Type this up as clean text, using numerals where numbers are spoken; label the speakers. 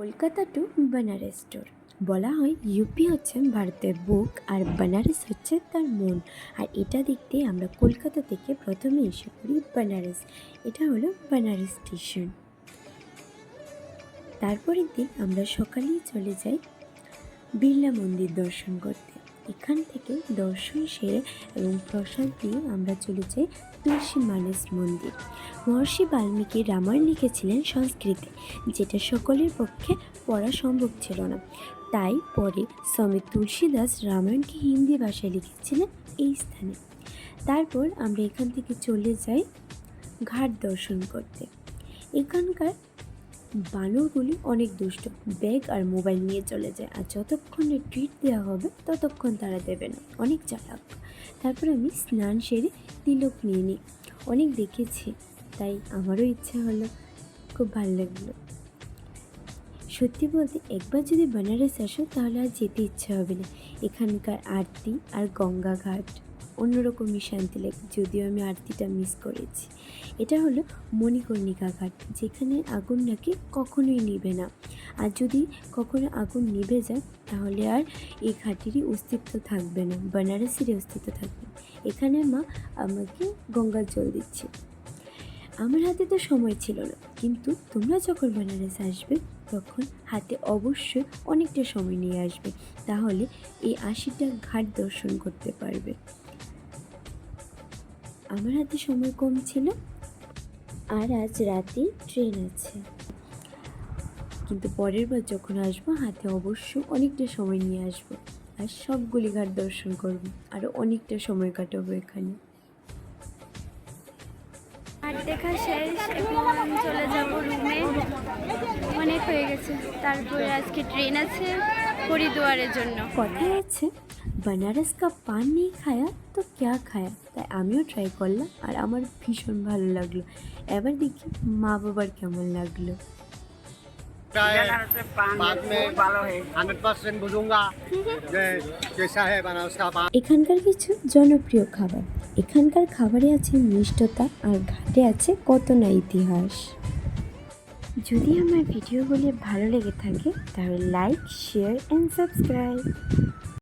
Speaker 1: Kolkata two Benaras tour. বলা হয় UP হচ্ছে ভারতের বুক আর বেনারস হচ্ছে তার মন। আর এটা দেখতে আমরা কলকাতা থেকে প্রথমে এসে পড়ি বেনারস। এটা হলো বেনারস স্টেশন। তারপরের দিন আমরা সকালেই চলে যাই বিড়লা মন্দির দর্শন করতে। এখান থেকে দর্শন সেরে এবং প্রসাদ দিয়ে আমরা চলে যাই তুলসী মানস মন্দির। মহর্ষি বাল্মীকি রামায়ণ লিখেছিলেন সংস্কৃতে, যেটা সকলের পক্ষে পড়া সম্ভব ছিল না। তাই পরে স্বামী তুলসীদাস রামায়ণকে হিন্দি ভাষায় লিখেছিলেন এই স্থানে। তারপর আমরা এখান থেকে চলে যাই ঘাট দর্শন করতে। এখানকার বানরগুলি অনেক দুষ্ট, ব্যাগ আর মোবাইল নিয়ে চলে যায়, আর যতক্ষণে ট্রিট দেওয়া হবে ততক্ষণ তারা দেবে না, অনেক চালাক। তারপর আমি স্নান সেরে তিলক নিয়ে নিই। অনেক দেখেছি, তাই আমারও ইচ্ছা হলো, খুব ভালো লাগলো। সত্যি বলতে একবার যদি বেনারস আসো তাহলে আর যেতে ইচ্ছা হবে না। এখানকার আরতি আর গঙ্গা ঘাট অন্যরকমই শান্তি লাগে, যদিও আমি আরতিটা মিস করেছি। এটা হলো মণিকর্ণিকা ঘাট, যেখানে আগুন নাকি কখনোই নিভে না, আর যদি কখনো আগুন নিভে যায় তাহলে আর এই ঘাটেরই অস্তিত্ব থাকবে না, বেনারসেরই অস্তিত্ব থাকবে। এখানে মা আমাকে গঙ্গার জল দিচ্ছে। আমার হাতে তো সময় ছিল না, কিন্তু তোমরা যখন বেনারস আসবে তখন হাতে অবশ্যই অনেকটা সময় নিয়ে আসবে, তাহলে এই 80টা ঘাট দর্শন করতে পারবে। আমার হাতে সময় কম ছিল, আর আজ রাতে ট্রেন আছে, কিন্তু পরের বার যখন আসবো হাতে অবশ্যই অনেকটা সময় নিয়ে আসবো, আর সবগুলি ঘাট দর্শন করবো, আরও অনেকটা সময় কাটাবো এখানে।
Speaker 2: ঘাট দেখা শেষ, এখন চলে যাব রুমে, অনেক হয়ে গেছে। তারপরে আজকে ট্রেন আছে হরিদ্বারের জন্য।
Speaker 1: কথায় আছে বেনারস কা পান নেই খায়া তো ক্যা খায়া, তাই আমিও ট্রাই করলাম আর আমার ভীষণ ভালো লাগলো। এবার দেখি মা বাবার কেমন লাগলো। এখানকার কিছু জনপ্রিয় খাবার। এখানকার খাবারে আছে মিষ্টতা, আর ঘাটে আছে কত না ইতিহাস। যদি আমার ভিডিওগুলি ভালো লেগে থাকে তাহলে লাইক, শেয়ার অ্যান্ড সাবস্ক্রাইব।